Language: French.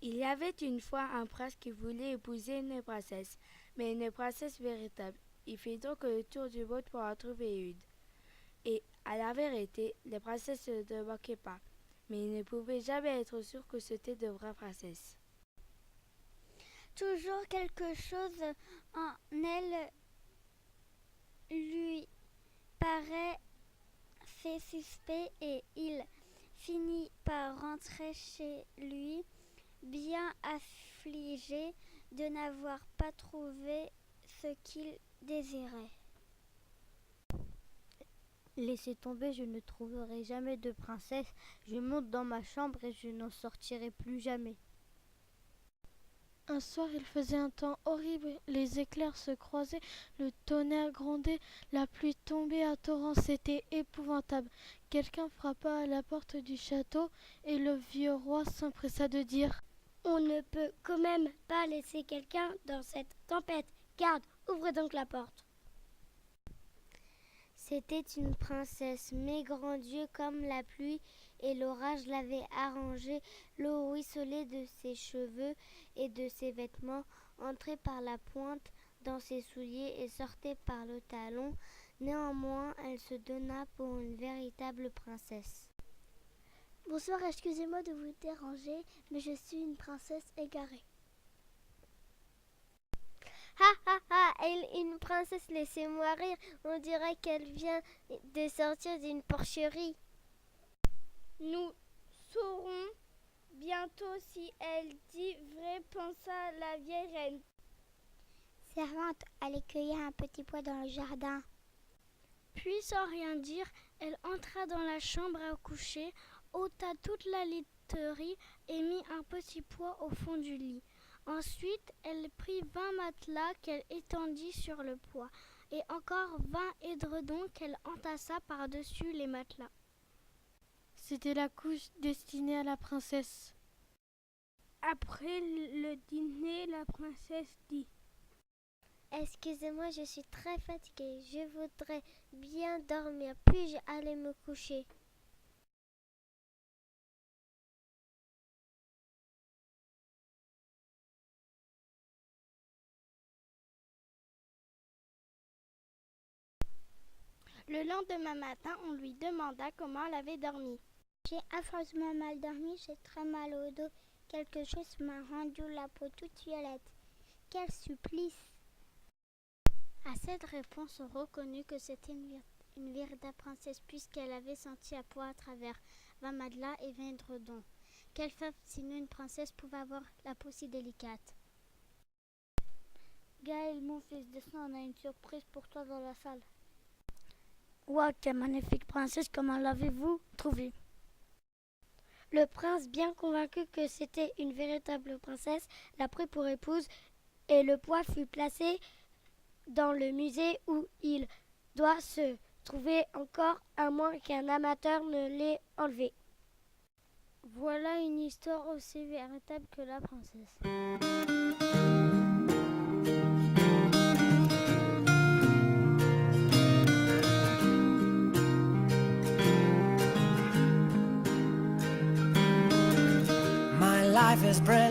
Il y avait une fois un prince qui voulait épouser une princesse, mais une princesse véritable. Il fit donc le tour du monde pour en trouver une. Et, à la vérité, les princesses ne manquaient pas, mais il ne pouvait jamais être sûr que c'était de vraies princesses. Toujours quelque chose en elle lui paraît fait suspect et il finit par rentrer chez lui, bien affligé de n'avoir pas trouvé ce qu'il désirait. Laissez tomber, je ne trouverai jamais de princesse. Je monte dans ma chambre et je n'en sortirai plus jamais. Un soir, il faisait un temps horrible, les éclairs se croisaient, le tonnerre grondait, la pluie tombait à torrents, c'était épouvantable. Quelqu'un frappa à la porte du château et le vieux roi s'empressa de dire « On ne peut quand même pas laisser quelqu'un dans cette tempête. Garde, ouvre donc la porte. » C'était une princesse, mais grand Dieu, comme la pluie et l'orage l'avaient arrangée, l'eau ruisselait de ses cheveux et de ses vêtements, entrait par la pointe dans ses souliers et sortait par le talon. Néanmoins, elle se donna pour une véritable princesse. « Bonsoir, excusez-moi de vous déranger, mais je suis une princesse égarée. » Ha ha ha, une princesse, laissez-moi rire, on dirait qu'elle vient de sortir d'une porcherie. Nous saurons bientôt si elle dit vrai, pensa la vieille reine. Servante, allez cueillir un petit pois dans le jardin. Puis sans rien dire, elle entra dans la chambre à coucher, ôta toute la literie et mit un petit pois au fond du lit. Ensuite, elle prit 20 matelas qu'elle étendit sur le pois, et encore 20 édredons qu'elle entassa par-dessus les matelas. C'était la couche destinée à la princesse. Après le dîner, la princesse dit « Excusez-moi, je suis très fatiguée, je voudrais bien dormir, puis-je aller me coucher ?» Le lendemain matin, on lui demanda comment elle avait dormi. « J'ai affreusement mal dormi, j'ai très mal au dos. Quelque chose m'a rendu la peau toute violette. Quel supplice !» À cette réponse, on reconnut que c'était une véritable princesse puisqu'elle avait senti à pois à travers 20 matelas et 20 édredons. Quelle femme, sinon une princesse, pouvait avoir la peau si délicate ? Gaël, mon fils, descends, on a une surprise pour toi dans la salle. Ouah, quelle magnifique princesse, comment l'avez-vous trouvée ? Le prince, bien convaincu que c'était une véritable princesse, la prit pour épouse et le pois fut placé dans le musée où il doit se trouver encore, à moins qu'un amateur ne l'ait enlevé. Voilà une histoire aussi véritable que la princesse. My life is brave.